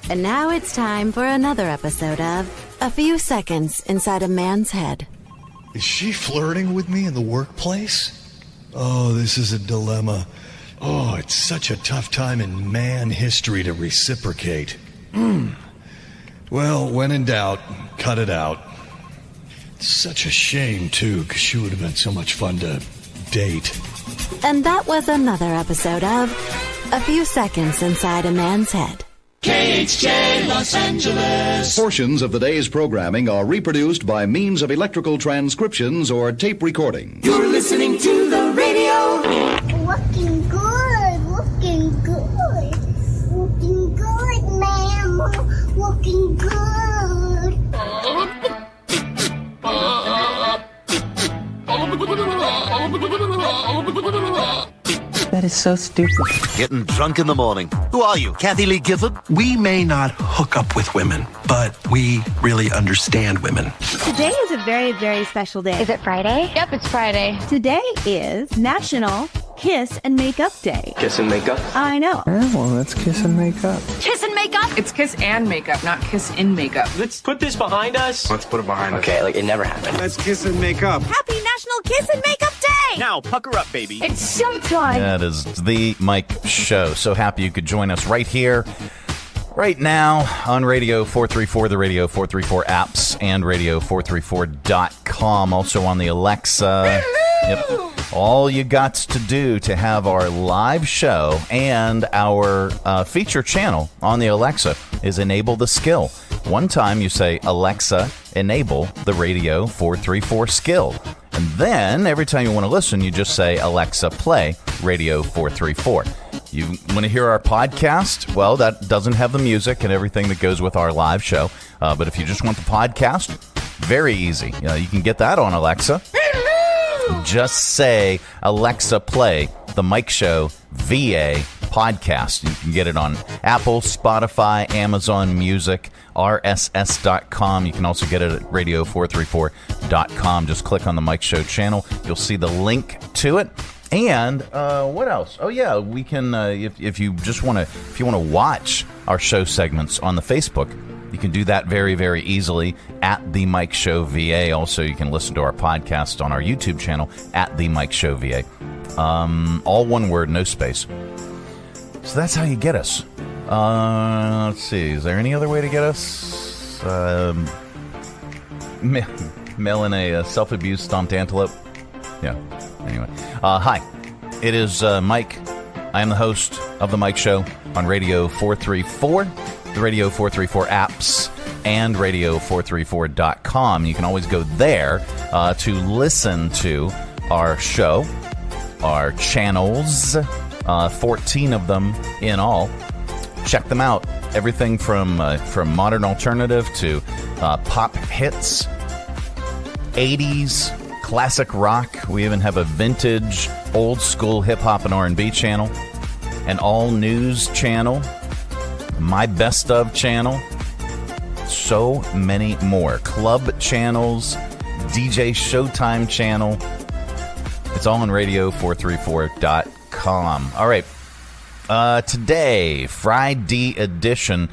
And now it's time for another episode of A Few Seconds Inside a Man's Head. Is she flirting with me in the workplace? Oh, this is a dilemma. Oh, it's such a tough time in man history to reciprocate. Well, when in doubt, cut it out. It's such a shame, too, because she would have been so much fun to date. And that was another episode of A Few Seconds Inside a Man's Head. KHJ Los Angeles. Portions of the day's programming are reproduced by means of electrical transcriptions or tape recording. You're listening to the radio. Looking good, looking good. Looking good, ma'am. Looking good. That is so stupid. Getting drunk in the morning. Who are you, Kathy Lee Gifford? We may not hook up with women, but we really understand women. Today is a very, very special day. Is it Friday? Yep, it's Friday. Today is National Kiss and Makeup Day. Kiss and makeup? I know. Yeah, well, let's kiss and make up. Kiss and makeup? It's kiss and makeup, not kiss in makeup. Let's put this behind us. Let's put it behind us. Okay, like it never happened. Let's kiss and make up. Happy National Kiss and Makeup Day! Now, pucker up, baby. It's showtime. That is the Mike Show. So happy you could join us right here, right now on Radio 434, the Radio 434 apps, and radio434.com. Also on the Alexa. Yep. All you got to do to have our live show and our feature channel on the Alexa is enable the skill. One time you say, Alexa, enable the Radio 434 skill. And then every time you want to listen, you just say, Alexa, play Radio 434. You want to hear our podcast? Well, that doesn't have the music and everything that goes with our live show. But if you just want the podcast, very easy. You can get that on Alexa. Just say, Alexa, play the Mike Show VA podcast. You can get it on Apple, Spotify, Amazon Music, RSS.com. You can also get it at radio434.com. Just click on the Mike Show channel. You'll see the link to it. And what else? Oh yeah, we can if you just want to watch our show segments on the Facebook, you can do that very, very easily at The Mike Show VA. Also, you can listen to our podcast on our YouTube channel at The Mike Show VA. All one word, no space. So that's how you get us. Let's see. Is there any other way to get us? Mail in a self-abused stomped antelope? Yeah. Anyway. Hi. It is Mike. I am the host of The Mike Show on Radio 434. The Radio 434 apps and radio434.com. You can always go there to listen to our show, our channels, 14 of them in all. Check them out. Everything from modern alternative to pop hits, 80s, classic rock. We even have a vintage, old school hip hop and R&B channel, an all news channel, my best of channel, so many more. Club channels, DJ Showtime channel. It's all on radio434.com. All right. Today, Friday edition,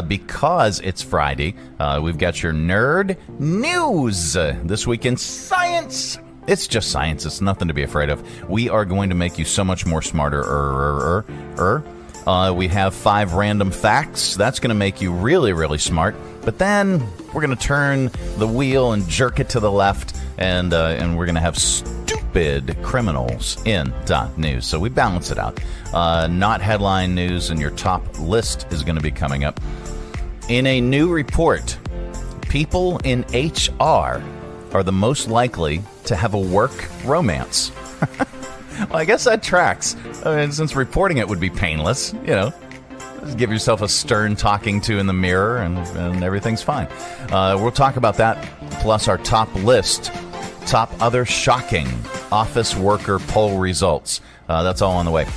because it's Friday, we've got your nerd news. This week in science. It's just science. It's nothing to be afraid of. We are going to make you so much more smarter. We have 5 random facts. That's going to make you really, really smart. But then we're going to turn the wheel and jerk it to the left, and we're going to have stupid criminals in .news. So we balance it out. Not headline news, and your top list is going to be coming up. In a new report, people in HR are the most likely to have a work romance. Well, I guess that tracks. I mean, since reporting it would be painless, just give yourself a stern talking to in the mirror and everything's fine. We'll talk about that, plus our top list, top other shocking office worker poll results. That's all on the way.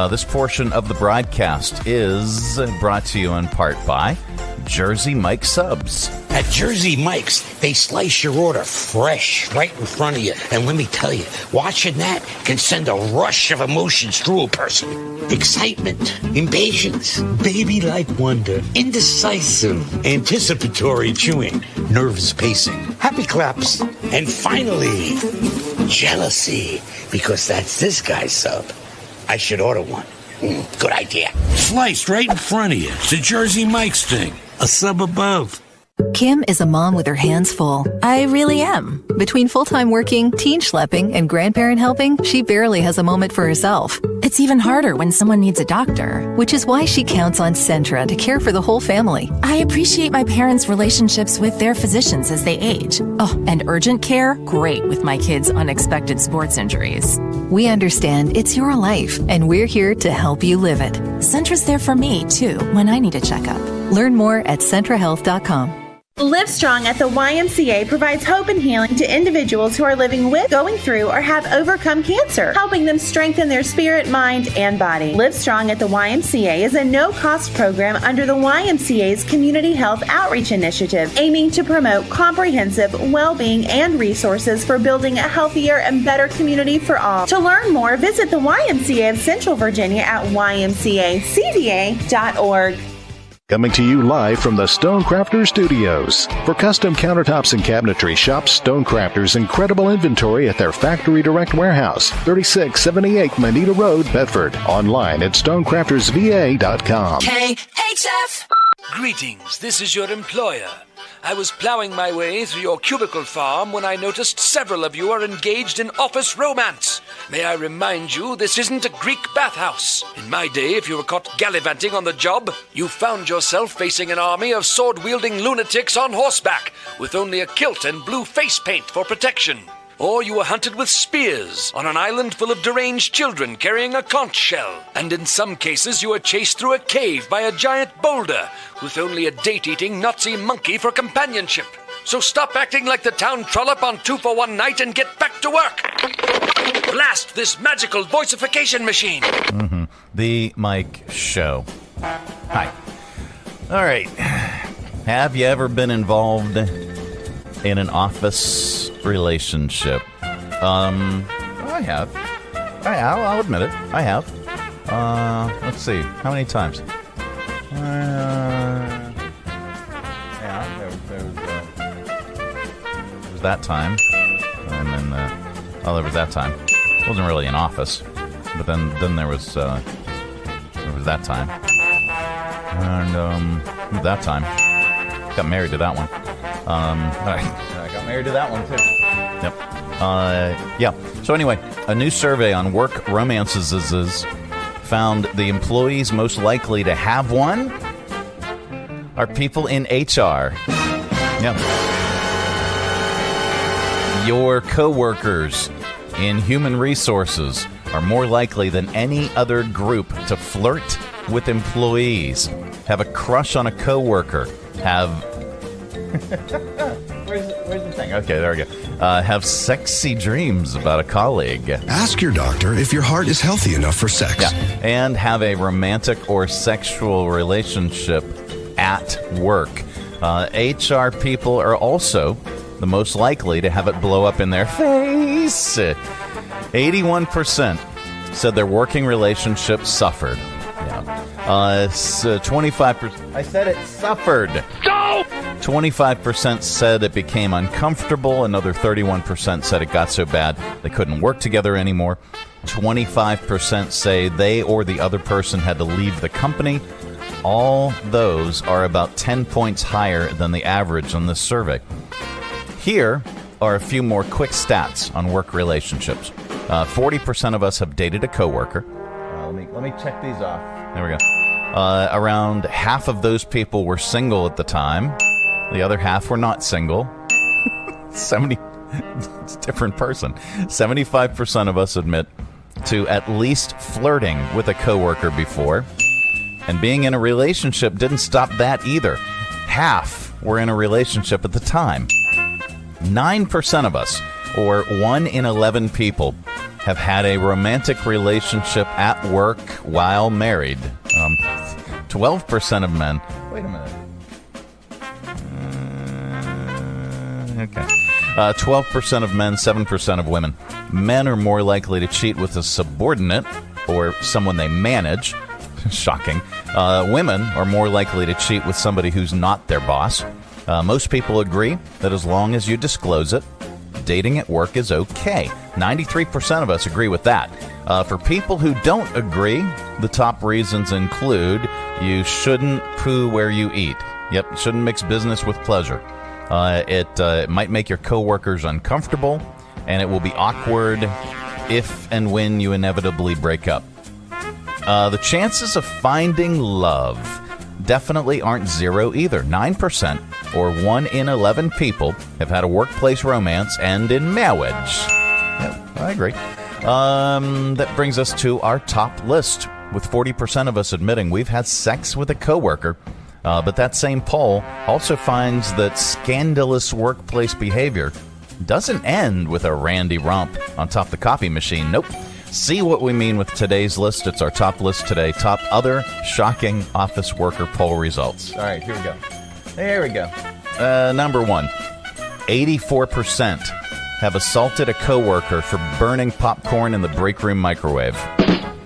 This portion of the broadcast is brought to you in part by Jersey Mike Subs. At Jersey Mike's, they slice your order fresh right in front of you. And let me tell you, watching that can send a rush of emotions through a person. Excitement, impatience, baby-like wonder, indecisive, anticipatory chewing, nerves pacing, happy claps, and finally, jealousy, because that's this guy's sub. I should order one. Good idea. Sliced right in front of you. It's a Jersey Mike's thing. A sub above. Kim is a mom with her hands full. I really am. Between full-time working, teen schlepping, and grandparent helping, she barely has a moment for herself. It's even harder when someone needs a doctor, which is why she counts on Centra to care for the whole family. I appreciate my parents' relationships with their physicians as they age. Oh, and urgent care? Great with my kids' unexpected sports injuries. We understand it's your life, and we're here to help you live it. Centra's there for me, too, when I need a checkup. Learn more at CentraHealth.com. Live Strong at the YMCA provides hope and healing to individuals who are living with, going through, or have overcome cancer, helping them strengthen their spirit, mind, and body. Live Strong at the YMCA is a no-cost program under the YMCA's Community Health Outreach Initiative, aiming to promote comprehensive well-being and resources for building a healthier and better community for all. To learn more, visit the YMCA of Central Virginia at ymcacda.org. Coming to you live from the Stonecrafters Studios. For custom countertops and cabinetry, shop Stonecrafters' incredible inventory at their Factory Direct Warehouse, 3678 Manita Road, Bedford. Online at stonecraftersva.com. KHF! Greetings, this is your employer. I was plowing my way through your cubicle farm when I noticed several of you are engaged in office romance. May I remind you, this isn't a Greek bathhouse. In my day, if you were caught gallivanting on the job, you found yourself facing an army of sword-wielding lunatics on horseback, with only a kilt and blue face paint for protection. Or you were hunted with spears on an island full of deranged children carrying a conch shell. And in some cases, you were chased through a cave by a giant boulder with only a date-eating Nazi monkey for companionship. So stop acting like the town trollop on 2 for 1 night and get back to work. Blast this magical voicification machine. Mm-hmm. The Mike Show. Hi. All right. Have you ever been involved in an office relationship? I have. I'll admit it. I have. Let's see. How many times? There was that time. And then, there was that time. It wasn't really an office. But then there was that time. And, that time. Got married to that one. I got married to that one, too. Yep. Yeah. So anyway, a new survey on work romances found the employees most likely to have one are people in HR. Yep. Your coworkers in human resources are more likely than any other group to flirt with employees, have a crush on a coworker, have... Where's the thing? Okay, there we go. Have sexy dreams about a colleague. Ask your doctor if your heart is healthy enough for sex. Yeah, and have a romantic or sexual relationship at work. HR people are also the most likely to have it blow up in their face. 81% said their working relationship suffered. Yeah. 25%. I said it suffered. No! 25% said it became uncomfortable. Another 31% said it got so bad they couldn't work together anymore. 25% say they or the other person had to leave the company. All those are about 10 points higher than the average on this survey. Here are a few more quick stats on work relationships. 40% of us have dated a coworker. Let me check these off. There we go. Around half of those people were single at the time. The other half were not single. It's a different person. 75% of us admit to at least flirting with a coworker before. And being in a relationship didn't stop that either. Half were in a relationship at the time. 9% of us, or 1 in 11 people, have had a romantic relationship at work while married. 12% of men. Wait a minute. Okay. 12% of men, 7% of women. Men are more likely to cheat with a subordinate or someone they manage. Shocking. Women are more likely to cheat with somebody who's not their boss. Most people agree that as long as you disclose it, dating at work is okay. 93% of us agree with that. For people who don't agree, the top reasons include you shouldn't poo where you eat. Yep, shouldn't mix business with pleasure. It might make your coworkers uncomfortable, and it will be awkward if and when you inevitably break up. The chances of finding love definitely aren't zero either. 9%, or 1 in 11 people, have had a workplace romance end in marriage. Yep, I agree. That brings us to our top list, with 40% of us admitting we've had sex with a coworker. But that same poll also finds that scandalous workplace behavior doesn't end with a randy romp on top of the coffee machine. Nope. See what we mean with today's list. It's our top list today. Top other shocking office worker poll results. All right, here we go. There we go. Number 1, 84% have assaulted a coworker for burning popcorn in the break room microwave.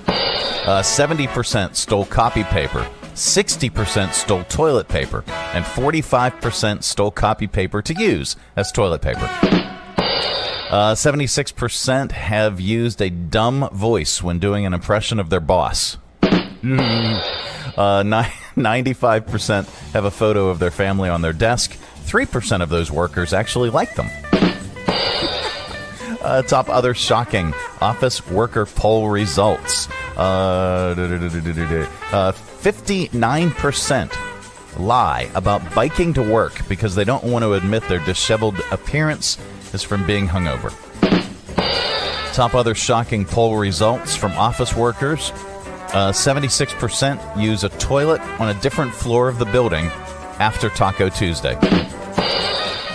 70% stole copy paper. 60% stole toilet paper, and 45% stole copy paper to use as toilet paper. 76% have used a dumb voice when doing an impression of their boss. 95% have a photo of their family on their desk. 3% of those workers actually like them. Top other shocking office worker poll results. 59% lie about biking to work because they don't want to admit their disheveled appearance is from being hungover. Top other shocking poll results from office workers. 76% use a toilet on a different floor of the building after Taco Tuesday.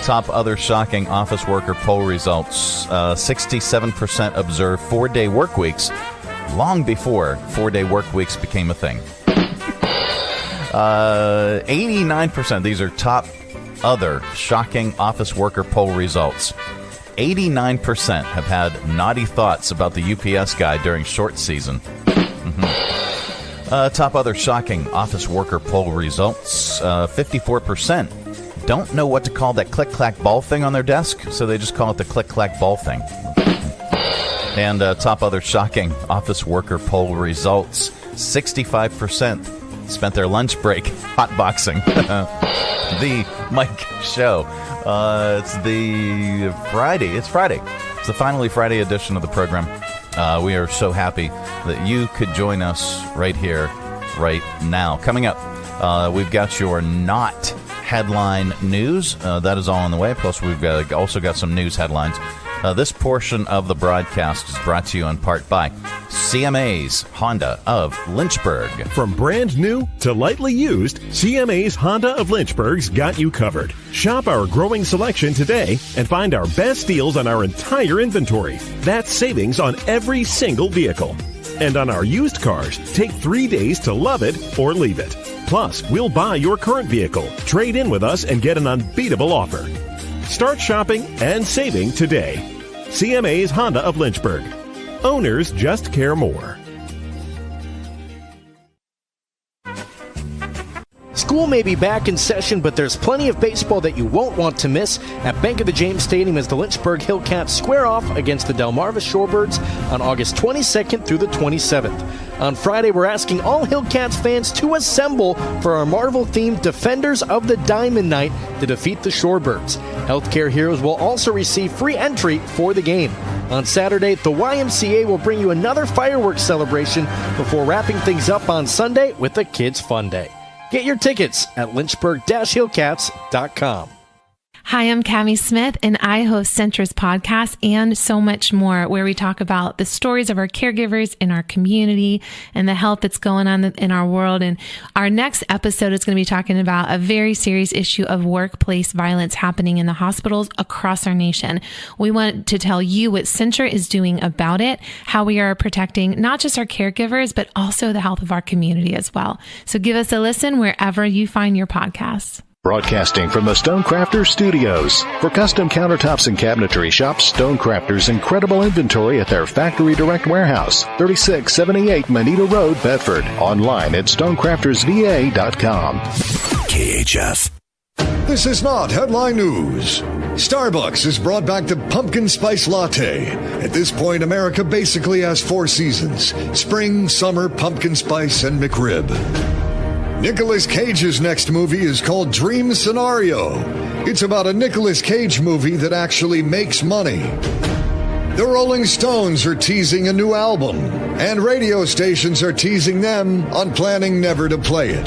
Top other shocking office worker poll results. 67% observe 4-day work weeks long before 4-day work weeks became a thing. 89%, these are top other shocking office worker poll results. 89% have had naughty thoughts about the UPS guy during short season. Top other shocking office worker poll results. 54% don't know what to call that click-clack ball thing on their desk, so they just call it the click-clack ball thing. And top other shocking office worker poll results. 65% spent their lunch break hotboxing the Mike Show. It's the Friday. It's Friday. It's the finally Friday edition of the program. We are so happy that you could join us right here, right now. Coming up, we've got your not headline news. That is all on the way. Plus, we've also got some news headlines. This portion of the broadcast is brought to you in part by CMA's Honda of Lynchburg. From brand new to lightly used, CMA's Honda of Lynchburg's got you covered. Shop our growing selection today and find our best deals on our entire inventory. That's savings on every single vehicle. And on our used cars, take 3 days to love it or leave it. Plus, we'll buy your current vehicle, trade in with us, and get an unbeatable offer. Start shopping and saving today. CMA's Honda of Lynchburg. Owners just care more. School may be back in session, but there's plenty of baseball that you won't want to miss at Bank of the James Stadium as the Lynchburg Hillcats square off against the Delmarva Shorebirds on August 22nd through the 27th. On Friday, we're asking all Hillcats fans to assemble for our Marvel-themed Defenders of the Diamond Night to defeat the Shorebirds. Healthcare Heroes will also receive free entry for the game. On Saturday, the YMCA will bring you another fireworks celebration before wrapping things up on Sunday with the Kids Fun Day. Get your tickets at lynchburg-hillcats.com. Hi, I'm Cami Smith, and I host Centra's podcast and so much more, where we talk about the stories of our caregivers in our community and the health that's going on in our world. And our next episode is going to be talking about a very serious issue of workplace violence happening in the hospitals across our nation. We want to tell you what Centra is doing about it, how we are protecting not just our caregivers, but also the health of our community as well. So give us a listen wherever you find your podcasts. Broadcasting from the Stonecrafters Studios. For custom countertops and cabinetry, shop Stonecrafters' incredible inventory at their Factory Direct Warehouse, 3678 Manita Road, Bedford. Online at stonecraftersva.com. KHF. This is not headline news. Starbucks has brought back the pumpkin spice latte. At this point, America basically has 4 seasons: spring, summer, pumpkin spice, and McRib. Nicolas Cage's next movie is called Dream Scenario. It's about a Nicolas Cage movie that actually makes money. The Rolling Stones are teasing a new album, and radio stations are teasing them on planning never to play it.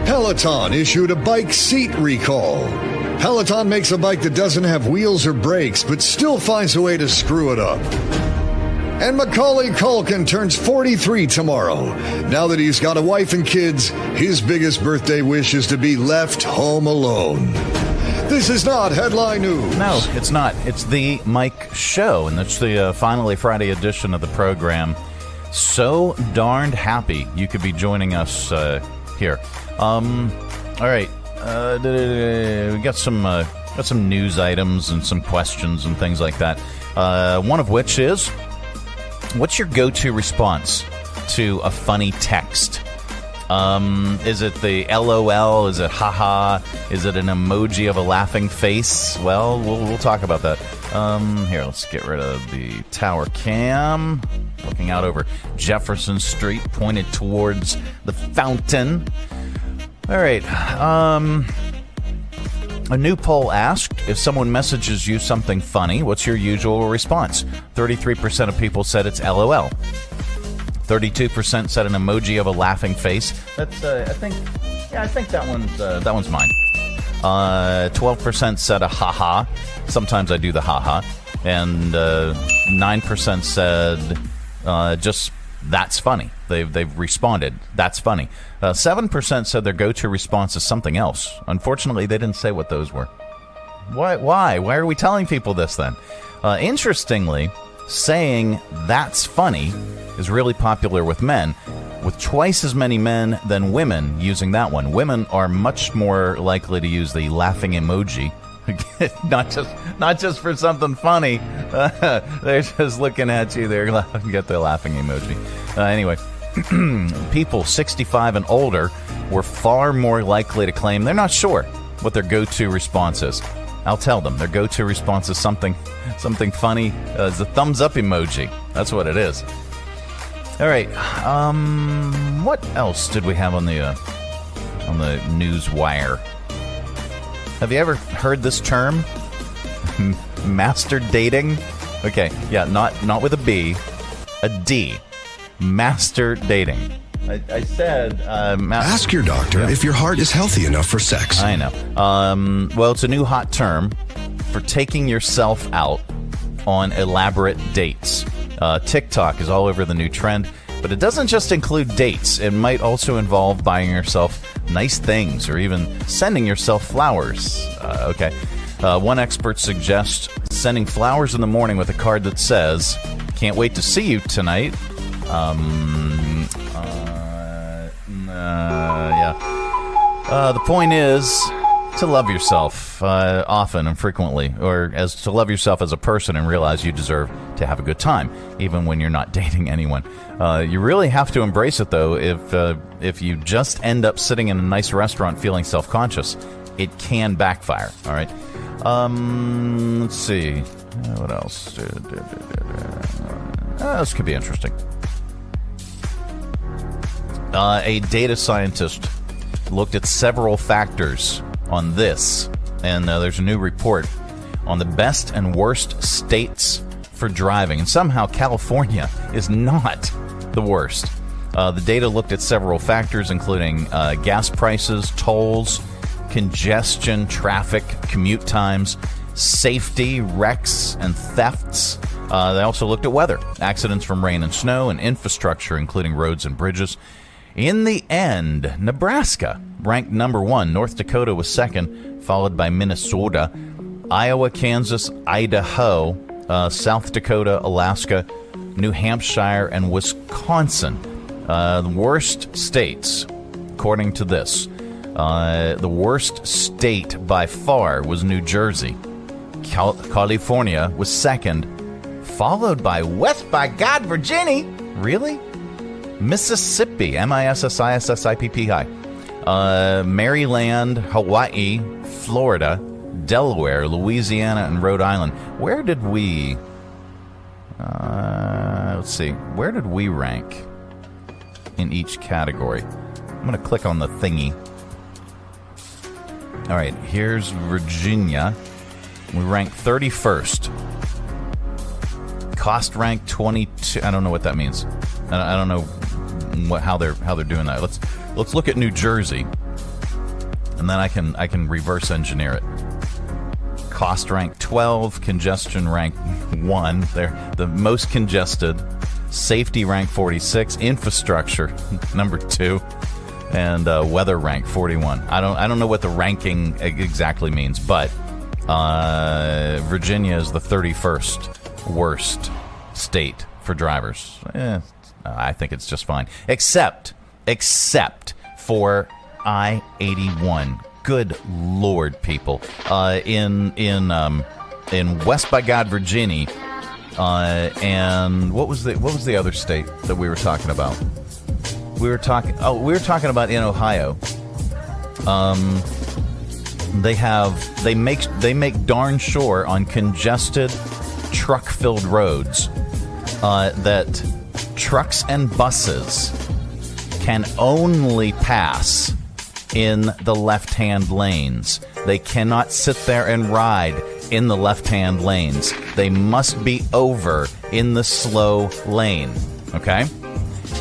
Peloton issued a bike seat recall. Peloton makes a bike that doesn't have wheels or brakes, but still finds a way to screw it up. And Macaulay Culkin turns 43 tomorrow. Now that he's got a wife and kids, his biggest birthday wish is to be left home alone. This is not headline news. No, it's not. It's the Mike Show, and it's the finally Friday edition of the program. So darned happy you could be joining us here. All right, we got some news items and some questions and things like that. One of which is, what's your go-to response to a funny text? Is it the LOL? Is it haha? Is it an emoji of a laughing face? Well, we'll talk about that. Here, let's get rid of the tower cam. Looking out over Jefferson Street, pointed towards the fountain. All right. A new poll asked, if someone messages you something funny, what's your usual response? 33% of people said it's LOL. 32% said an emoji of a laughing face. That's, I think that one's mine. 12% said a haha. Sometimes I do the haha. And 9% said just that's funny. They've responded. That's funny. 7% said their go-to response is something else. Unfortunately, they didn't say what those were. Why? Why are we telling people this then? Interestingly, saying that's funny is really popular with men, with twice as many men than women using that one. Women are much more likely to use the laughing emoji. not just for something funny. They're just looking at you. They're get the laughing emoji. Anyway, people 65 and older were far more likely to claim they're not sure what their go-to response is. I'll tell them their go-to response is something funny. It's a thumbs up emoji. That's what it is. All right. What else did we have on the news wire? Have you ever heard this term? Master dating? Okay, yeah, not with a B, a D. Master dating. I said... Ask your doctor if your heart is healthy enough for sex. I know. Well, it's a new hot term for taking yourself out on elaborate dates. TikTok is all over the new trend, but it doesn't just include dates. It might also involve buying yourself nice things or even sending yourself flowers. Okay. One expert suggests sending flowers in the morning with a card that says, "Can't wait to see you tonight." The point is to love yourself often and frequently, or as to love yourself as a person and realize you deserve to have a good time, even when you're not dating anyone. You really have to embrace it, though. If you just end up sitting in a nice restaurant feeling self-conscious, it can backfire. All right. Let's see. What else? This could be interesting. A data scientist looked at several factors on this, and there's a new report on the best and worst states for driving, and somehow California is not the worst. The data looked at several factors, including gas prices, tolls, congestion, traffic, commute times, safety, wrecks, and thefts. They also looked at weather, accidents from rain and snow, and infrastructure, including roads and bridges. In the end, Nebraska ranked number 1. North Dakota was second, followed by Minnesota, Iowa, Kansas, Idaho, South Dakota, Alaska, New Hampshire, and Wisconsin. The worst states, according to this, the worst state by far was New Jersey. California was second, followed by West by God, Virginia. Really? Mississippi, Mississippi, Maryland, Hawaii, Florida, Delaware, Louisiana, and Rhode Island. Where did we... let's see. Where did we rank in each category? I'm going to click on the thingy. All right, here's Virginia. We ranked 31st. Cost rank 22. I don't know what that means. I don't know how they're doing that. Let's look at New Jersey, and then I can reverse engineer it. Cost rank 12, congestion rank 1. They're the most congested. Safety rank 46, infrastructure number 2, and weather rank 41. I don't know what the ranking exactly means, but Virginia is the 31st worst state for drivers. I think it's just fine, except for I-81. Good Lord, people! In West by God, Virginia, and what was the other state that we were talking about? We were talking about in Ohio. They make darn sure on congested, truck-filled roads that trucks and buses can only pass in the left-hand lanes. They cannot sit there and ride in the left-hand lanes. They must be over in the slow lane, okay?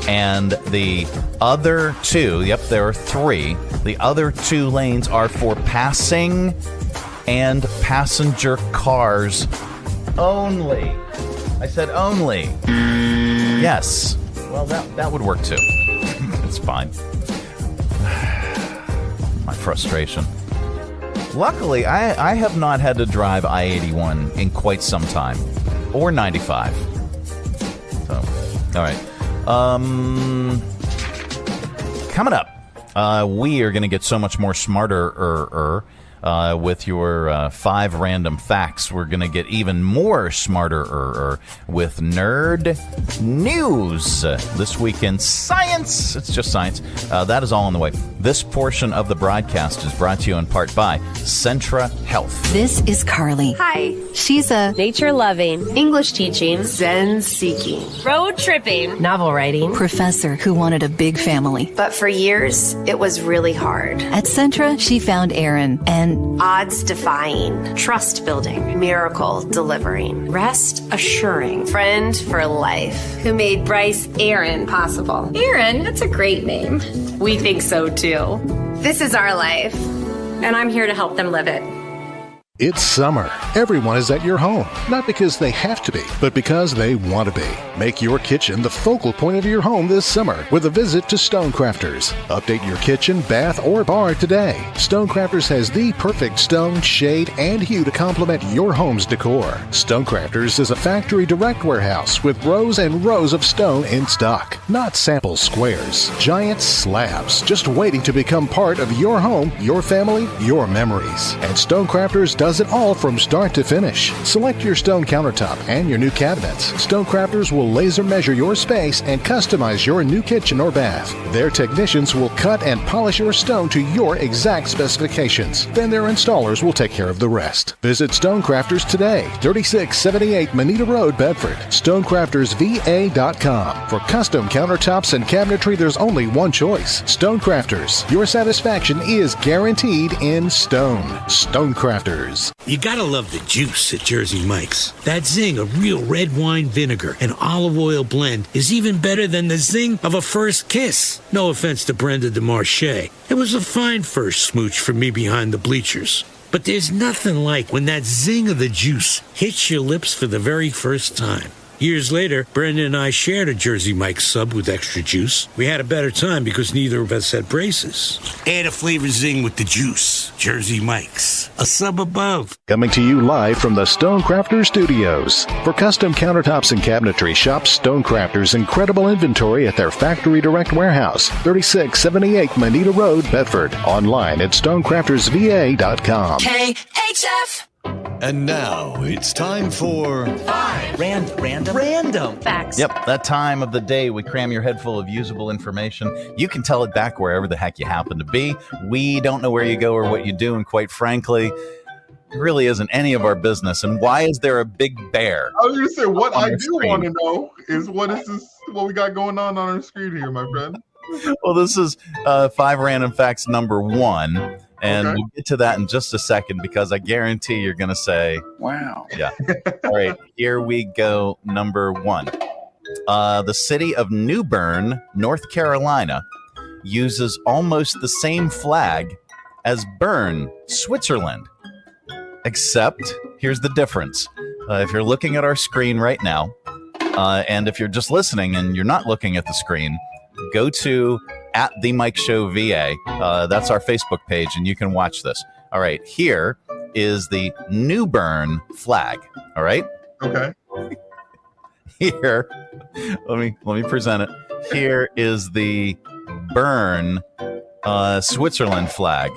And the other two, there are 3. The other 2 lanes are for passing and passenger cars only. I said only. Yes. Well, that would work too. It's fine. My frustration. Luckily, I have not had to drive I-81 in quite some time. Or 95. So, all right. Coming up, we are going to get so much more smarter with your 5 random facts. We're going to get even more smarter with Nerd News. This week in science, it's just science. That is all on the way. This portion of the broadcast is brought to you in part by Centra Health. This is Carly. Hi. She's a nature-loving, English teaching, Zen-seeking, road tripping, novel writing professor who wanted a big family. But for years, it was really hard. At Centra, she found Aaron and odds-defying, trust-building, miracle-delivering, rest-assuring, friend for life, who made Bryce Aaron possible. Aaron? That's a great name. We think so, too. This is our life, and I'm here to help them live it. It's summer. Everyone is at your home, not because they have to be, but because they want to be. Make your kitchen the focal point of your home this summer with a visit to Stonecrafters. Update your kitchen, bath, or bar today. Stonecrafters has the perfect stone, shade, and hue to complement your home's decor. Stonecrafters is a factory direct warehouse with rows and rows of stone in stock. Not sample squares, giant slabs, just waiting to become part of your home, your family, your memories. And Stonecrafters does it all from start to finish. Select your stone countertop and your new cabinets. Stonecrafters will laser measure your space and customize your new kitchen or bath. Their technicians will cut and polish your stone to your exact specifications. Then their installers will take care of the rest. Visit Stonecrafters today, 3678 Manita Road, Bedford. StonecraftersVA.com. For custom countertops and cabinetry, there's only one choice. Stonecrafters. Your satisfaction is guaranteed in stone. Stonecrafters. Studios. You gotta love the juice at Jersey Mike's. That zing of real red wine vinegar and olive oil blend is even better than the zing of a first kiss. No offense to Brenda DeMarche. It was a fine first smooch for me behind the bleachers. But there's nothing like when that zing of the juice hits your lips for the very first time. Years later, Brenda and I shared a Jersey Mike's sub with extra juice. We had a better time because neither of us had braces. Add a flavor zing with the juice. Jersey Mike's. A sub above. Coming to you live from the Stonecrafters Studios. For custom countertops and cabinetry, shop Stonecrafters' incredible inventory at their Factory Direct Warehouse, 3678 Manita Road, Bedford. Online at stonecraftersva.com. KHF. And now it's time for Random facts. Yep, that time of the day we cram your head full of usable information. You can tell it back wherever the heck you happen to be. We don't know where you go or what you do, and quite frankly, it really isn't any of our business. And why is there a big bear? I was going to say, what I do screen? want to know is what we got going on our screen here, my friend. Well, this is 5 random facts number 1. And we'll get to that in just a second because I guarantee you're going to say, wow. Yeah. All right. Here we go. Number 1. The city of New Bern, North Carolina, uses almost the same flag as Bern, Switzerland. Except, here's the difference. If you're looking at our screen right now, and if you're just listening and you're not looking at the screen, go to at The Mike Show VA. That's our Facebook page, and you can watch this. All right, here is the New Bern flag. All right. Okay. Here, let me present it. Here is the Bern, Switzerland flag.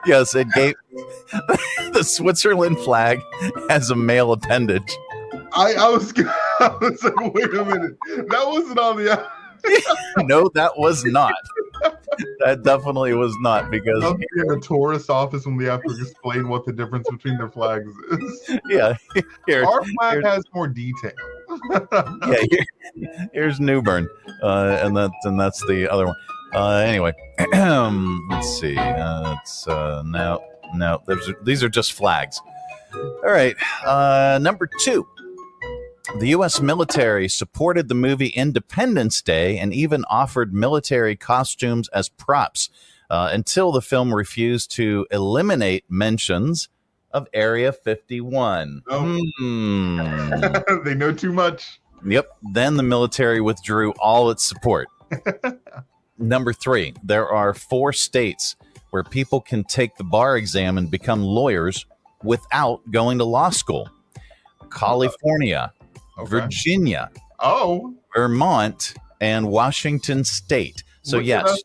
Yes, it gave the Switzerland flag has a male appendage. I was like, wait a minute. That wasn't on the... No, that was not. That definitely was not, because I'll be in a tourist office when they have to explain what the difference between their flags is. Yeah. Our flag has more detail. Here's New Bern, and that's the other one. Anyway, let's see. These are just flags. All right, number 2. The U.S. military supported the movie Independence Day and even offered military costumes as props until the film refused to eliminate mentions of Area 51. Oh. They know too much. Yep. Then the military withdrew all its support. Number 3, there are 4 states where people can take the bar exam and become lawyers without going to law school. California, Virginia, Vermont, and Washington State. So yes,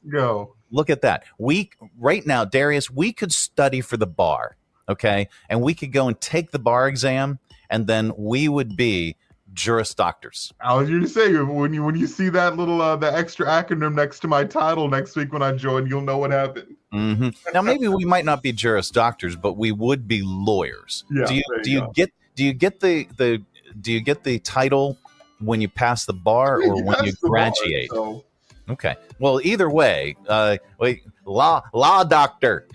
look at that. Right now, Darius, we could study for the bar, okay? And we could go and take the bar exam, and then we would be Juris Doctors. I was going to say, when you see that little the extra acronym next to my title next week when I join, you'll know what happened. Mm-hmm. Now, maybe we might not be Juris Doctors, but we would be lawyers. Yeah, do you get the title when you pass the bar or when you graduate? Okay. Well, either way, law doctor.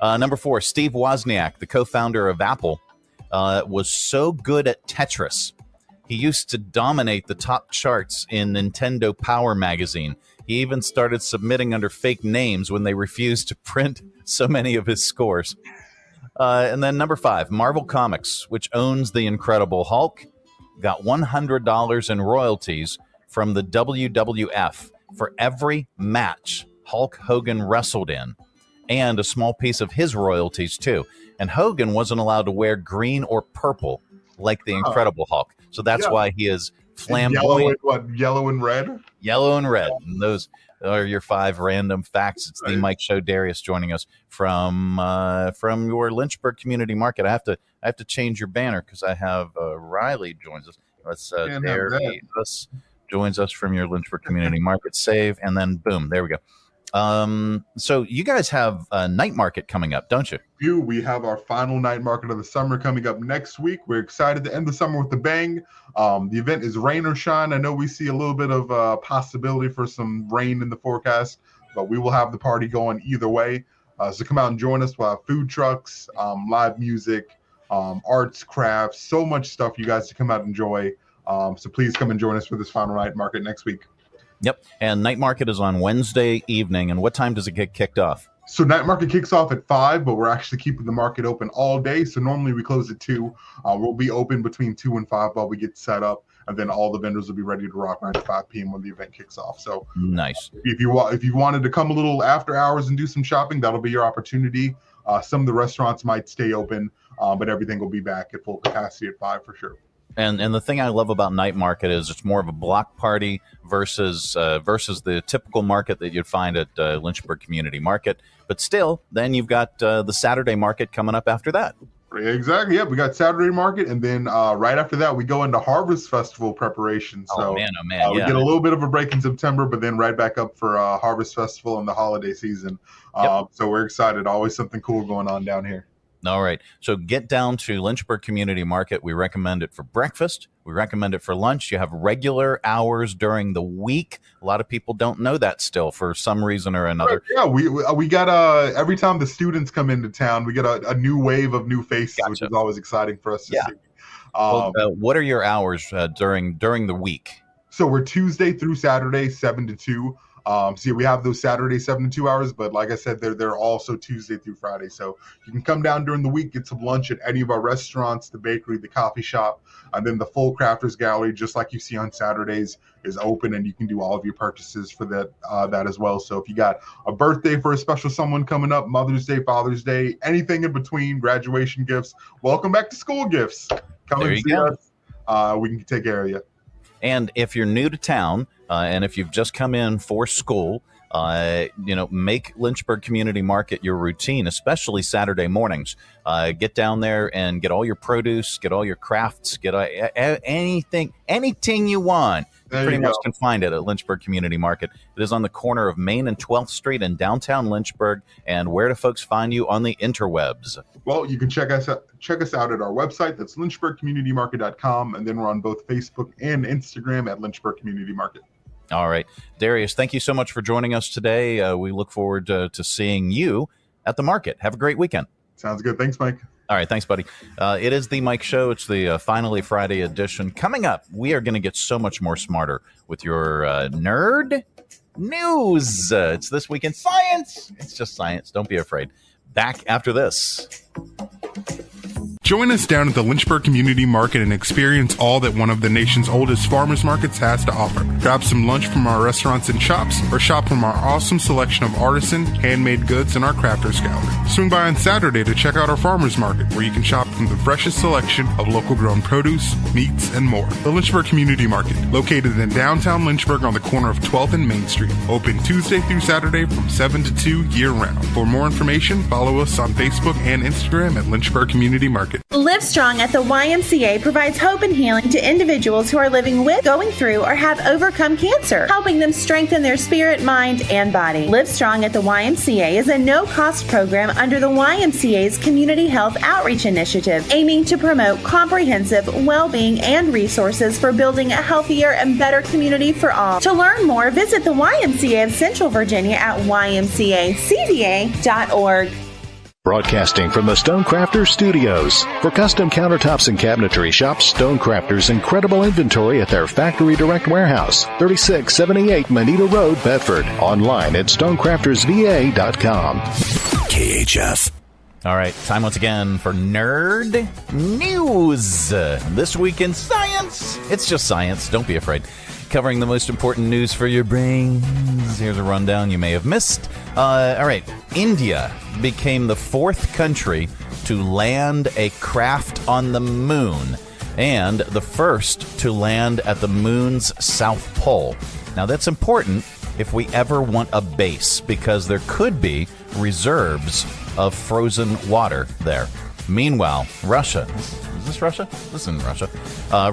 Number 4, Steve Wozniak, the co-founder of Apple, was so good at Tetris. He used to dominate the top charts in Nintendo Power magazine. He even started submitting under fake names when they refused to print so many of his scores. And then number 5, Marvel Comics, which owns the Incredible Hulk, got $100 in royalties from the WWF for every match Hulk Hogan wrestled in, and a small piece of his royalties too. And Hogan wasn't allowed to wear green or purple like the Incredible Hulk. So that's why he is flamboyant. Yellow and red? Yellow and red. And those are your 5 random facts. It's the Mike Show. Darius joining us from your Lynchburg Community Market. I have to change your banner because I have Riley joins us. Let's Darius joins us from your Lynchburg Community Market. Save, and then boom, there we go. So you guys have a night market coming up, don't you? We have our final night market of the summer coming up next week. We're excited to end the summer with a bang. The event is rain or shine. I know we see a little bit of possibility for some rain in the forecast, but we will have the party going either way. So come out and join us. We'll have food trucks, live music, arts, crafts, so much stuff you guys to come out and enjoy. So please come and join us for this final night market next week. Yep. And night market is on Wednesday evening. And what time does it get kicked off? So night market kicks off at 5, but we're actually keeping the market open all day. So normally we close at 2. We'll be open between 2 and 5 while we get set up, and then all the vendors will be ready to rock right at 5 p.m. when the event kicks off. So nice. If you wanted to come a little after hours and do some shopping, that'll be your opportunity. Some of the restaurants might stay open, but everything will be back at full capacity at 5 for sure. And the thing I love about night market is it's more of a block party versus the typical market that you'd find at Lynchburg Community Market. But still, then you've got the Saturday market coming up after that. Exactly. Yeah, we got Saturday market, and then right after that, we go into Harvest Festival preparation. So, we get a little bit of a break in September, but then right back up for Harvest Festival and the holiday season. So we're excited. Always something cool going on down here. All right. So get down to Lynchburg Community Market. We recommend it for breakfast. We recommend it for lunch. You have regular hours during the week. A lot of people don't know that still for some reason or another. Yeah, we got every time the students come into town, we get a new wave of new faces, which is always exciting for us to see. What are your hours during the week? So we're Tuesday through Saturday, 7 to 2. So we have those Saturday 7 to 2 hours, but like I said, they're also Tuesday through Friday. So you can come down during the week, get some lunch at any of our restaurants, the bakery, the coffee shop, and then the full Crafters Gallery, just like you see on Saturdays, is open, and you can do all of your purchases for that as well. So if you got a birthday for a special someone coming up, Mother's Day, Father's Day, anything in between, graduation gifts, welcome back to school gifts, come and see us. We can take care of you. And if you're new to town, and if you've just come in for school, make Lynchburg Community Market your routine, especially Saturday mornings. Get down there and get all your produce, get all your crafts, get anything you want. You pretty much can find it at Lynchburg Community Market. It is on the corner of Main and 12th Street in downtown Lynchburg. And where do folks find you on the interwebs? Well, you can check us out at our website. That's lynchburgcommunitymarket.com. And then we're on both Facebook and Instagram at Lynchburg Community Market. All right. Darius, thank you so much for joining us today. We look forward to seeing you at the market. Have a great weekend. Sounds good. Thanks, Mike. All right. Thanks, buddy. It is the Mike Show. It's the Finally Friday edition. Coming up, we are going to get so much more smarter with your nerd news. It's This Week in Science. It's just science. Don't be afraid. Back after this. Join us down at the Lynchburg Community Market and experience all that one of the nation's oldest farmers markets has to offer. Grab some lunch from our restaurants and shops, or shop from our awesome selection of artisan, handmade goods in our Crafters Gallery. Swing by on Saturday to check out our farmers market, where you can shop from the freshest selection of local grown produce, meats, and more. The Lynchburg Community Market, located in downtown Lynchburg on the corner of 12th and Main Street. Open Tuesday through Saturday from 7 to 2 year-round. For more information, follow us on Facebook and Instagram at Lynchburg Community Market. Live Strong at the YMCA provides hope and healing to individuals who are living with, going through, or have overcome cancer, helping them strengthen their spirit, mind, and body. Live Strong at the YMCA is a no-cost program under the YMCA's Community Health Outreach Initiative, aiming to promote comprehensive well-being and resources for building a healthier and better community for all. To learn more, visit the YMCA of Central Virginia at ymcacva.org. Broadcasting from the Stonecrafters Studios. For custom countertops and cabinetry, shop Stonecrafters' incredible inventory at their Factory Direct Warehouse, 3678 Moneta Road, Bedford. Online at stonecraftersva.com. KHF. All right, time once again for Nerd News. This Week in Science. It's just science. Don't be afraid. Covering the most important news for your brains. Here's a rundown you may have missed. All right, India became the 4th country to land a craft on the moon and the first to land at the moon's south pole. Now, that's important if we ever want a base, because there could be reserves of frozen water there. Meanwhile, Russia, is this Russia? This isn't Russia.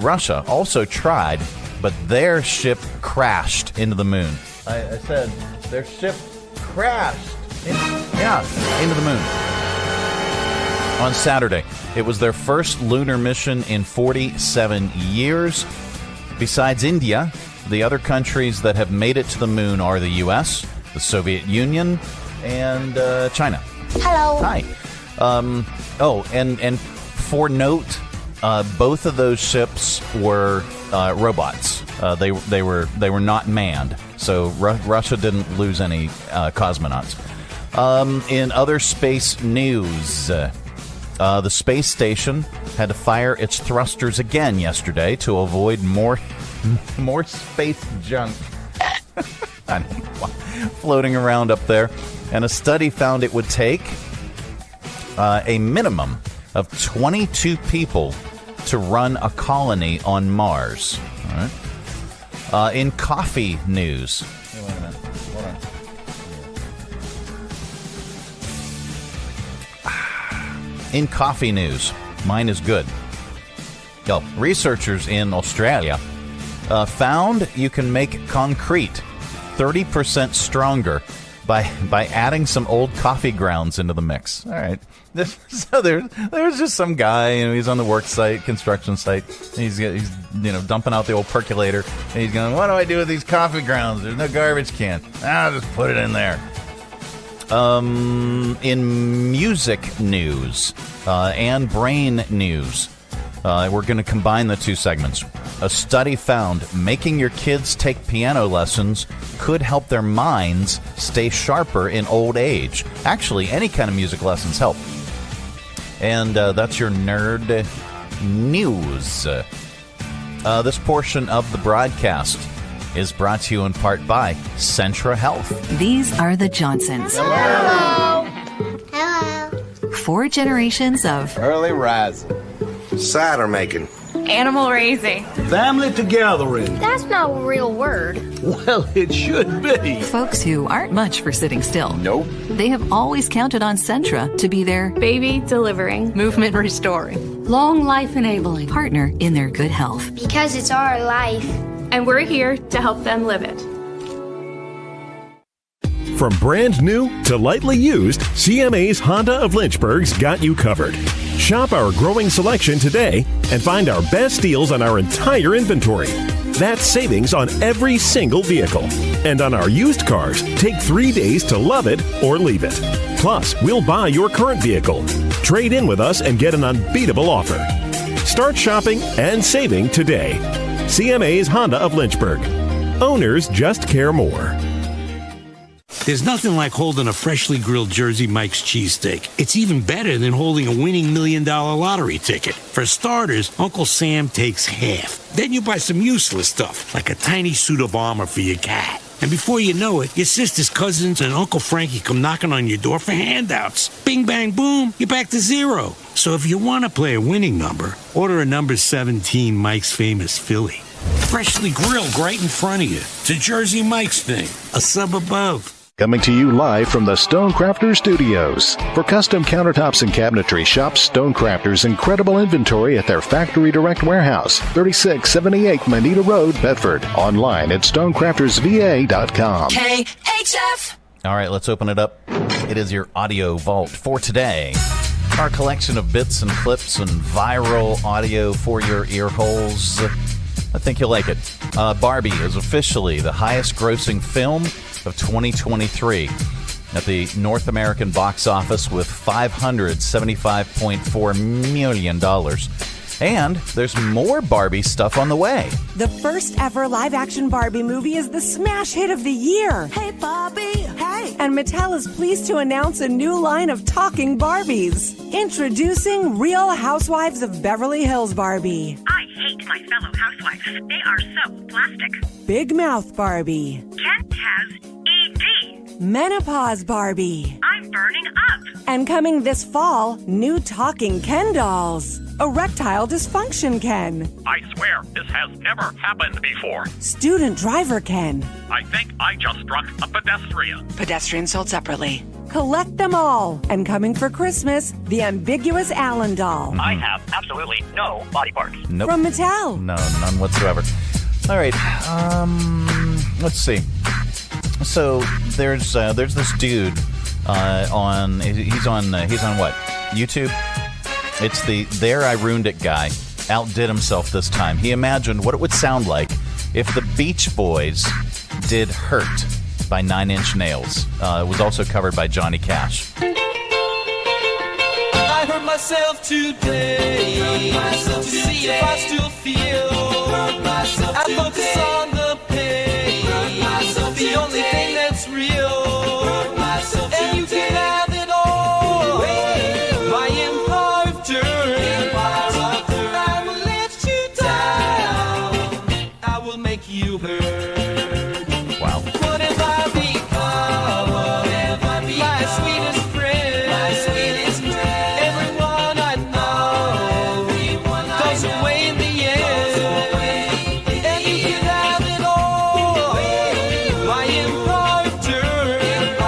Russia also tried, but their ship crashed into the moon. I said their ship crashed into the moon on Saturday. It was their first lunar mission in 47 years. Besides India, the other countries that have made it to the moon are the U.S., the Soviet Union, and China. Hello. Hi. And for note, both of those ships were robots. They were not manned, so Russia didn't lose any cosmonauts. In other space news, the space station had to fire its thrusters again yesterday to avoid more space junk I don't know, floating around up there. And a study found it would take a minimum of 22 people to run a colony on Mars. All right. In coffee news. Hey, wait a minute. Hold on. In coffee news, mine is good. Researchers in Australia found you can make concrete 30% stronger by adding some old coffee grounds into the mix. All right. So there's just some guy, he's on the work site, construction site. He's dumping out the old percolator, and he's going, what do I do with these coffee grounds? There's no garbage can. I'll just put it in there. In music news and brain news, we're going to combine the two segments. A study found making your kids take piano lessons could help their minds stay sharper in old age. Actually, any kind of music lessons help. And that's your nerd news. This portion of the broadcast is brought to you in part by Centra Health. These are the Johnsons. Hello. Hello. 4 generations of early rising, cider making, animal raising, family together-ing. That's not a real word. Well, it should be. Folks who aren't much for sitting still. Nope. They have always counted on Centra to be their baby delivering, movement restoring, long life enabling partner in their good health. Because it's our life. And we're here to help them live it. From brand new to lightly used, CMA's Honda of Lynchburg's got you covered. Shop our growing selection today and find our best deals on our entire inventory. That's savings on every single vehicle. And on our used cars, take 3 days to love it or leave it. Plus, we'll buy your current vehicle. Trade in with us and get an unbeatable offer. Start shopping and saving today. CMA's Honda of Lynchburg. Owners just care more. There's nothing like holding a freshly grilled Jersey Mike's cheesesteak. It's even better than holding a winning $1 million lottery ticket. For starters, Uncle Sam takes half. Then you buy some useless stuff, like a tiny suit of armor for your cat. And before you know it, your sister's cousins and Uncle Frankie come knocking on your door for handouts. Bing, bang, boom, you're back to zero. So if you want to play a winning number, order a number 17 Mike's Famous Philly. Freshly grilled right in front of you. It's a Jersey Mike's thing, a sub above. Coming to you live from the Stonecrafters Studios. For custom countertops and cabinetry, shop Stonecrafters' incredible inventory at their Factory Direct Warehouse, 3678 Manita Road, Bedford. Online at stonecraftersva.com. KHF. All right, let's open it up. It is your audio vault for today. Our collection of bits and clips and viral audio for your ear holes. I think you'll like it. Barbie is officially the highest grossing film of 2023 at the North American box office with $575.4 million. And there's more Barbie stuff on the way. The first ever live-action Barbie movie is the smash hit of the year. Hey, Barbie! Hey! And Mattel is pleased to announce a new line of talking Barbies. Introducing Real Housewives of Beverly Hills Barbie. I hate my fellow housewives. They are so plastic. Big Mouth Barbie. Ken has ED. Menopause Barbie. I'm burning up. And coming this fall, new talking Ken dolls. Erectile dysfunction Ken. I swear, this has never happened before. Student driver Ken. I think I just struck a pedestrian. Pedestrian sold separately. Collect them all. And coming for Christmas, the ambiguous Allen doll. I have absolutely no body parts. Nope. From Mattel. No, none whatsoever. All right, let's see. So there's this dude on what? YouTube? It's the There I Ruined It guy. Outdid himself this time. He imagined what it would sound like if the Beach Boys did Hurt by Nine Inch Nails. It was also covered by Johnny Cash. I hurt myself today to see if I still feel. I focus on the pain, the only thing that's real. And you can have it all. My imperfect turn. I will let you down. I will make you hurt. Wow. What if I become? My sweetest friend. Everyone I know goes away in the end. And you can have it all. My imperfect turn. I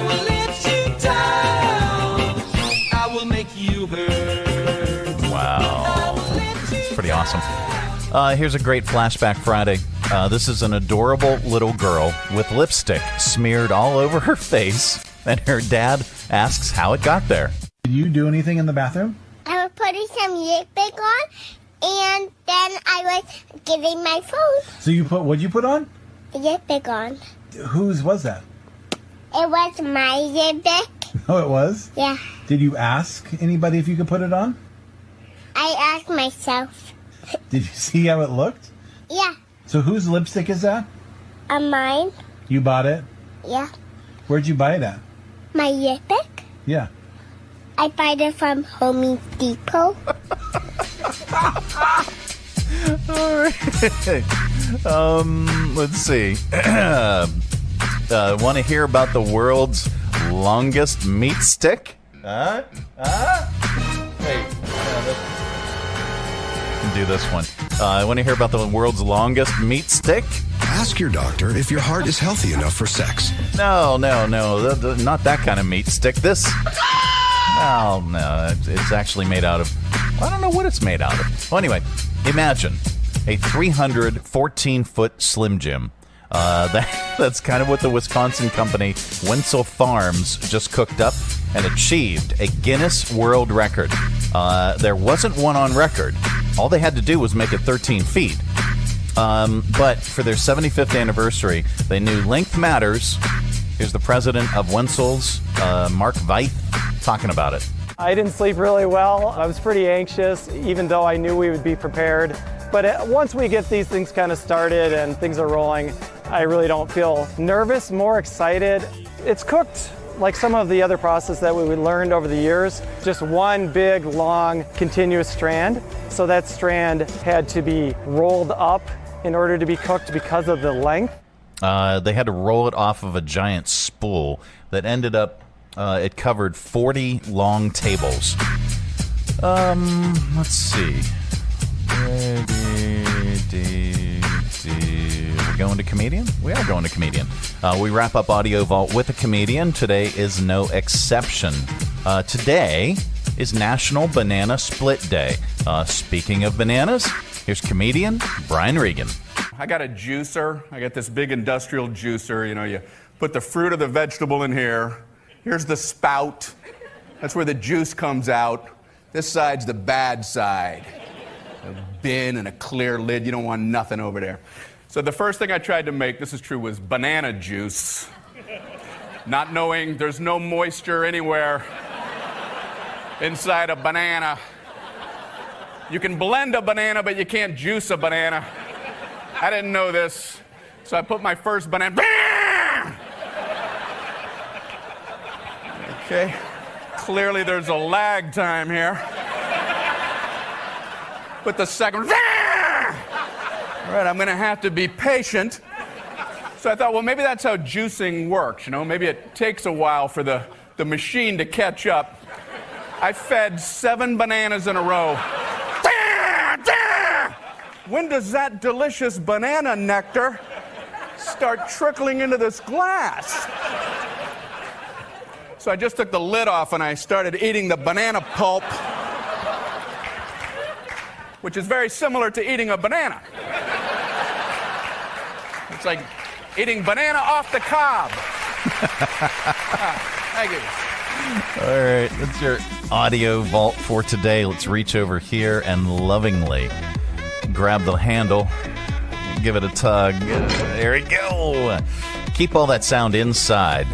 will let you down. I will make you hurt. Wow. It's pretty awesome. Here's a great Flashback Friday. This is an adorable little girl with lipstick smeared all over her face, and her dad asks how it got there. Did you do anything in the bathroom? I was putting some lipstick on, and then I was getting my phone. So what'd you put on? Lipstick on. Whose was that? It was my lipstick. Oh, it was? Yeah. Did you ask anybody if you could put it on? I asked myself. Did you see how it looked? Yeah. So whose lipstick is that? Mine. You bought it? Yeah. Where'd you buy it at? My lipstick? Yeah. I bought it from Home Depot. All right. Let's see. Want to hear about the world's longest meat stick? Wait. Do this one. I want to hear about the world's longest meat stick. Ask your doctor if your heart is healthy enough for sex. No, not that kind of meat stick. This. Well, no, it's actually made out of. I don't know what it's made out of. Well, anyway, imagine a 314-foot Slim Jim. That's kind of what the Wisconsin company Wenzel Farms just cooked up and achieved a Guinness World Record. There wasn't one on record. All they had to do was make it 13 feet. But for their 75th anniversary, they knew length matters. Here's the president of Wenzel's, Mark Veith, talking about it. I didn't sleep really well. I was pretty anxious, even though I knew we would be prepared. But once we get these things kind of started and things are rolling, I really don't feel nervous, more excited. It's cooked like some of the other process that we learned over the years, just one big, long, continuous strand. So that strand had to be rolled up in order to be cooked because of the length. They had to roll it off of a giant spool that ended up, it covered 40 long tables. Let's see. We're going to comedian? We are going to comedian. We wrap up Audio Vault with a comedian. Today is no exception. Today is National Banana Split Day. Speaking of bananas, here's comedian Brian Regan. I got a juicer. I got this big industrial juicer. You know, you put the fruit of the vegetable in here. Here's the spout. That's where the juice comes out. This side's the bad side. A bin and a clear lid. You don't want nothing over there. So the first thing I tried to make, this is true, was banana juice. Not knowing there's no moisture anywhere inside a banana. You can blend a banana, but you can't juice a banana. I didn't know this, so I put my first banana. Okay, clearly there's a lag time here. Put the second. All right, I'm gonna have to be patient. So I thought, well, maybe that's how juicing works, you know? Maybe it takes a while for the machine to catch up. I fed 7 bananas in a row. When does that delicious banana nectar start trickling into this glass? So I just took the lid off and I started eating the banana pulp, which is very similar to eating a banana. It's like eating banana off the cob. Thank you. All right, that's your audio vault for today. Let's reach over here and lovingly grab the handle, give it a tug. There we go. Keep all that sound inside.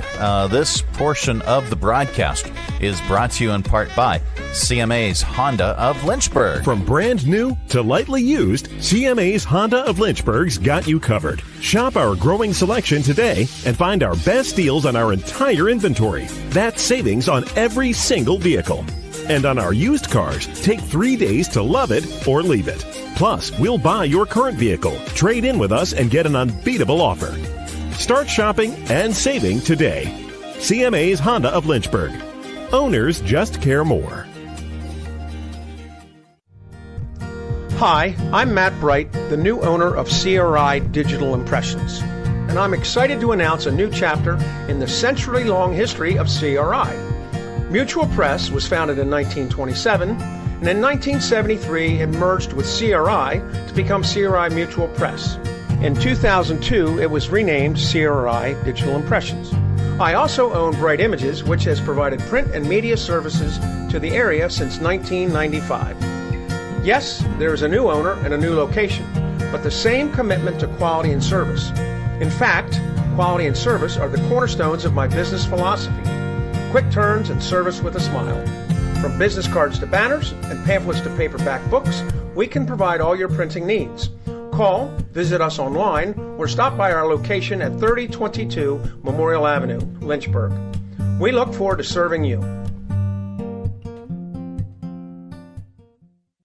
This portion of the broadcast is brought to you in part by CMA's Honda of Lynchburg. From brand new to lightly used, CMA's Honda of Lynchburg's got you covered. Shop our growing selection today and find our best deals on our entire inventory. That's savings on every single vehicle. And on our used cars, take 3 days to love it or leave it. Plus, we'll buy your current vehicle, trade in with us, and get an unbeatable offer. Start shopping and saving today. CMA's Honda of Lynchburg. Owners just care more. Hi, I'm Matt Bright, the new owner of CRI Digital Impressions, and I'm excited to announce a new chapter in the century-long history of CRI. Mutual Press was founded in 1927, and in 1973 it merged with CRI to become CRI Mutual Press. In 2002, it was renamed CRI Digital Impressions. I also own Bright Images, which has provided print and media services to the area since 1995. Yes, there is a new owner and a new location, but the same commitment to quality and service. In fact, quality and service are the cornerstones of my business philosophy. Quick turns and service with a smile. From business cards to banners and pamphlets to paperback books, we can provide all your printing needs. Call, visit us online, or stop by our location at 3022 Memorial Avenue, Lynchburg. We look forward to serving you.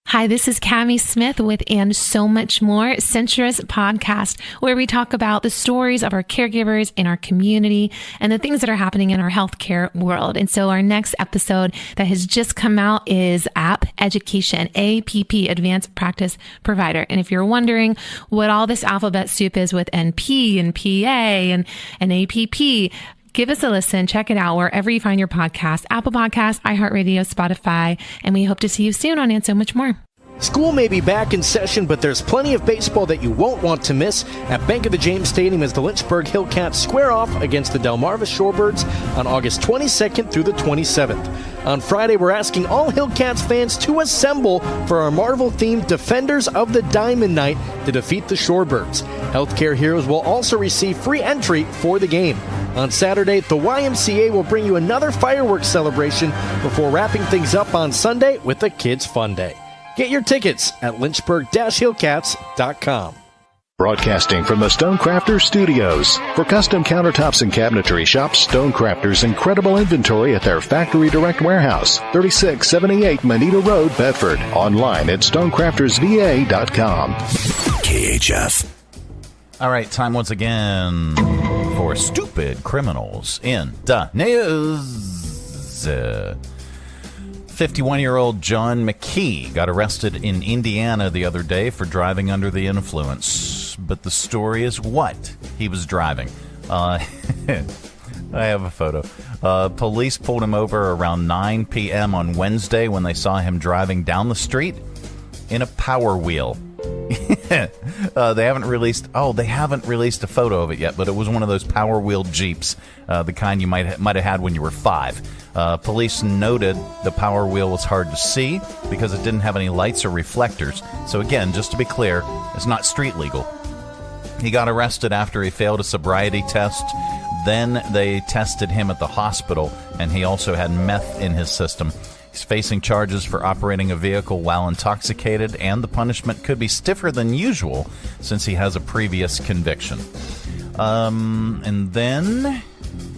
Hi, this is Cami Smith with And So Much More, Centris Podcast, where we talk about the stories of our caregivers in our community and the things that are happening in our healthcare world. And so our next episode that has just come out is APP Education, APP, Advanced Practice Provider. And if you're wondering what all this alphabet soup is with NP and PA and APP, give us a listen. Check it out wherever you find your podcast, Apple Podcasts, iHeartRadio, Spotify, and we hope to see you soon on And So Much More. School may be back in session, but there's plenty of baseball that you won't want to miss at Bank of the James Stadium as the Lynchburg Hillcats square off against the Delmarva Shorebirds on August 22nd through the 27th. On Friday, we're asking all Hillcats fans to assemble for our Marvel-themed Defenders of the Diamond Night to defeat the Shorebirds. Healthcare Heroes will also receive free entry for the game. On Saturday, the YMCA will bring you another fireworks celebration before wrapping things up on Sunday with the Kids Fun Day. Get your tickets at lynchburg-hillcats.com. Broadcasting from the Stonecrafters Studios. For custom countertops and cabinetry, shop Stonecrafters' incredible inventory at their Factory Direct Warehouse, 3678 Moneta Road, Bedford. Online at stonecraftersva.com. KHF. All right, time once again for Stupid Criminals in the News. 51-year-old John McKee got arrested in Indiana the other day for driving under the influence. But the story is what he was driving. I have a photo. Police pulled him over around 9 p.m. on Wednesday when they saw him driving down the street in a Power Wheel. They haven't released a photo of it yet, but it was one of those Power Wheel Jeeps, the kind you might have had when you were 5. Police noted the Power Wheel was hard to see because it didn't have any lights or reflectors. So again, just to be clear, it's not street legal. He got arrested after he failed a sobriety test. Then they tested him at the hospital, and he also had meth in his system. He's facing charges for operating a vehicle while intoxicated, and the punishment could be stiffer than usual since he has a previous conviction. And then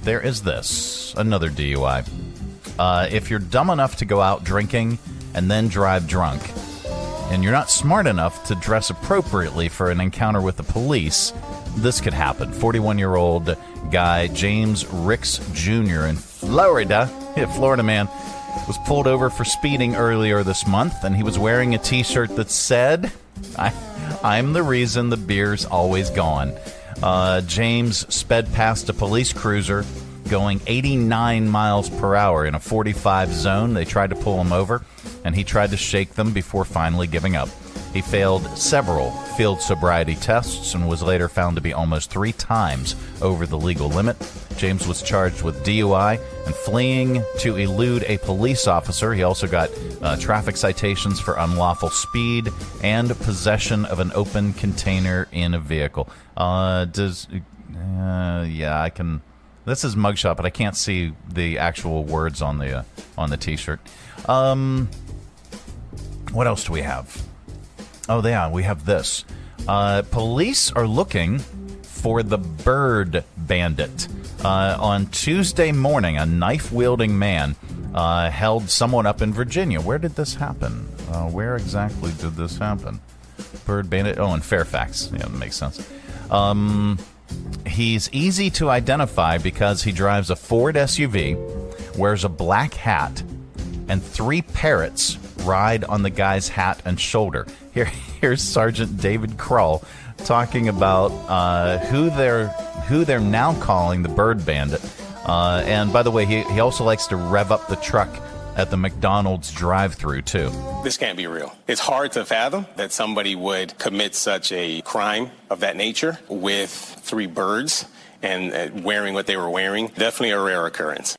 there is this, another DUI. If you're dumb enough to go out drinking and then drive drunk, and you're not smart enough to dress appropriately for an encounter with the police, this could happen. 41-year-old guy James Ricks Jr. in Florida man, was pulled over for speeding earlier this month, and he was wearing a T-shirt that said, I'm the reason the beer's always gone. James sped past a police cruiser going 89 miles per hour in a 45 zone. They tried to pull him over, and he tried to shake them before finally giving up. He failed several field sobriety tests and was later found to be almost 3 times over the legal limit. James was charged with DUI and fleeing to elude a police officer. He also got traffic citations for unlawful speed and possession of an open container in a vehicle. I can. This is mugshot, but I can't see the actual words on the T-shirt. What else do we have? Oh, yeah, we have this. Police are looking for the bird bandit. On Tuesday morning, a knife-wielding man held someone up in Virginia. Where did this happen? Where exactly did this happen? Bird bandit? Oh, in Fairfax. Yeah, that makes sense. He's easy to identify because he drives a Ford SUV, wears a black hat, and 3 parrots ride on the guy's hat and shoulder. Here's Sergeant David Krull talking about who they're now calling the Bird Bandit. And by the way, he also likes to rev up the truck at the McDonald's drive-thru too. This can't be real. It's hard to fathom that somebody would commit such a crime of that nature with 3 birds and wearing what they were wearing. Definitely a rare occurrence.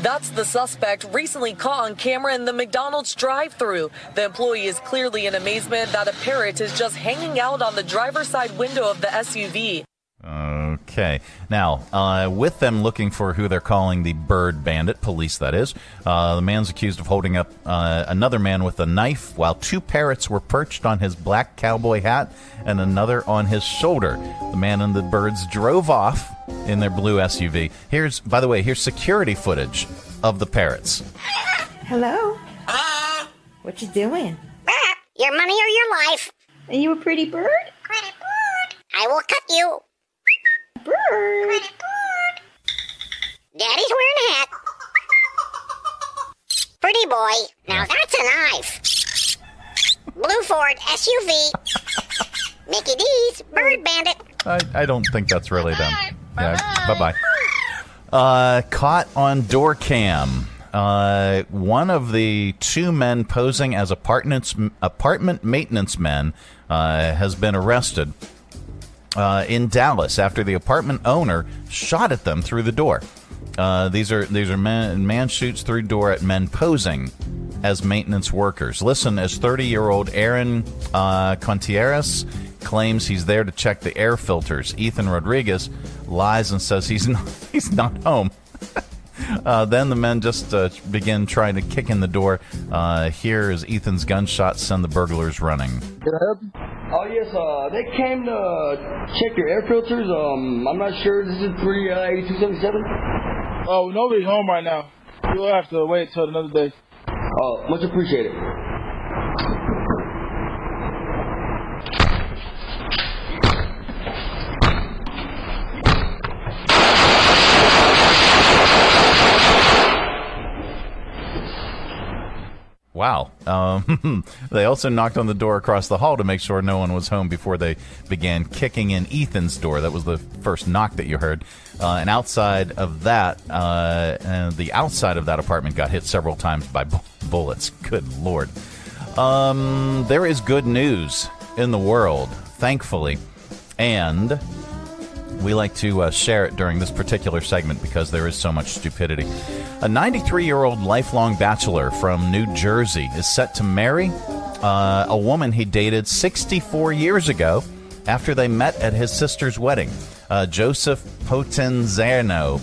That's the suspect recently caught on camera in the McDonald's drive-thru. The employee is clearly in amazement that a parrot is just hanging out on the driver's side window of the SUV. Okay. Now, with them looking for who they're calling the Bird Bandit, police that is, the man's accused of holding up another man with a knife while 2 parrots were perched on his black cowboy hat and another on his shoulder. The man and the birds drove off in their blue SUV. Here's security footage of the parrots. Hello? What you doing? Your money or your life. Are you a pretty bird? Pretty bird. I will cut you. Bird. Pretty bird. Daddy's wearing a hat. Pretty boy. Now that's a knife. Blue Ford SUV. Mickey D's Bird Bandit. I don't think that's really them. Yeah, bye-bye. Caught on door cam. One of the 2 men posing as apartment maintenance men has been arrested in Dallas after the apartment owner shot at them through the door. These are man shoots through door at men posing as maintenance workers. Listen, as 30-year-old Aaron Contreras claims he's there to check the air filters. Ethan Rodriguez lies and says he's not home. Then the men just begin trying to kick in the door. Here is Ethan's gunshots send the burglars running. Can I help you? Oh, yes, they came to check your air filters. I'm not sure. This is 38277. Oh, nobody's home right now. You'll have to wait till another day. Oh, much appreciated. Wow. They also knocked on the door across the hall to make sure no one was home before they began kicking in Ethan's door. That was the first knock that you heard. And outside of that, the outside of that apartment got hit several times by bullets. Good Lord. There is good news in the world, thankfully. And we like to share it during this particular segment because there is so much stupidity. A 93-year-old lifelong bachelor from New Jersey is set to marry a woman he dated 64 years ago after they met at his sister's wedding. Joseph Potenzano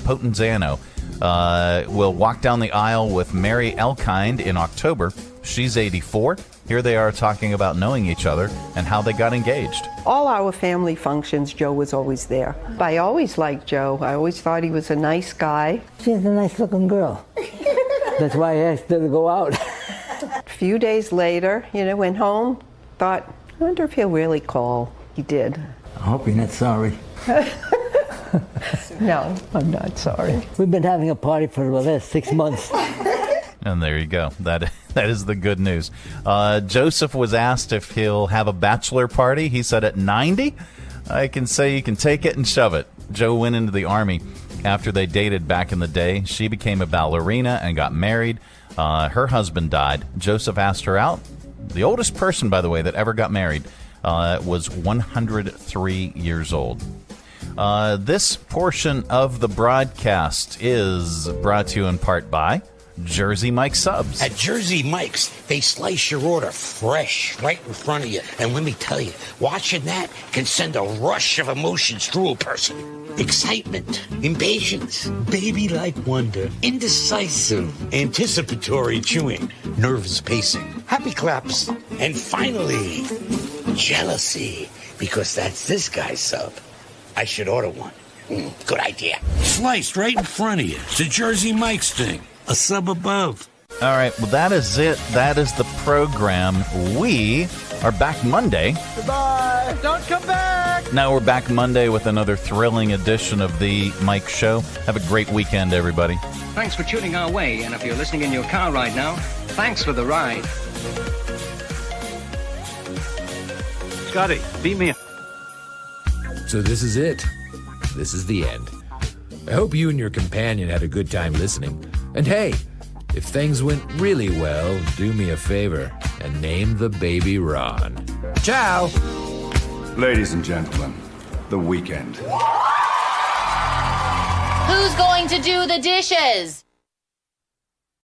will walk down the aisle with Mary Elkind in October. She's 84. Here they are talking about knowing each other and how they got engaged. All our family functions, Joe was always there. I always liked Joe. I always thought he was a nice guy. She's a nice-looking girl. That's why I asked her to go out. A few days later, went home, thought, I wonder if he'll really call. He did. I hope you're not sorry. No, I'm not sorry. We've been having a party for the last 6 months. And there you go. That is the good news. Joseph was asked if he'll have a bachelor party. He said at 90, I can say you can take it and shove it. Joe went into the Army after they dated back in the day. She became a ballerina and got married. Her husband died. Joseph asked her out, The oldest person, by the way, that ever got married was 103 years old. This portion of the broadcast is brought to you in part by Jersey Mike Subs. At Jersey Mike's, they slice your order fresh right in front of you. And let me tell you, watching that can send a rush of emotions through a person. Excitement, impatience, baby-like wonder, indecisive, anticipatory chewing, nervous pacing, happy claps, and finally, jealousy, because that's this guy's sub. I should order one. Good idea. Sliced right in front of you. It's a Jersey Mike's thing. A sub above. All right, well, that is it. That is the program. We are back Monday. Goodbye. Don't come back. Now we're back Monday with another thrilling edition of the Mike Show. Have a great weekend, everybody. Thanks for tuning our way, and if you're listening in your car right now, thanks for the ride. Scotty, beat me up. So this is it. This is the end. I hope you and your companion had a good time listening. And hey, if things went really well, do me a favor and name the baby Ron. Ciao! Ladies and gentlemen, the weekend. Who's going to do the dishes?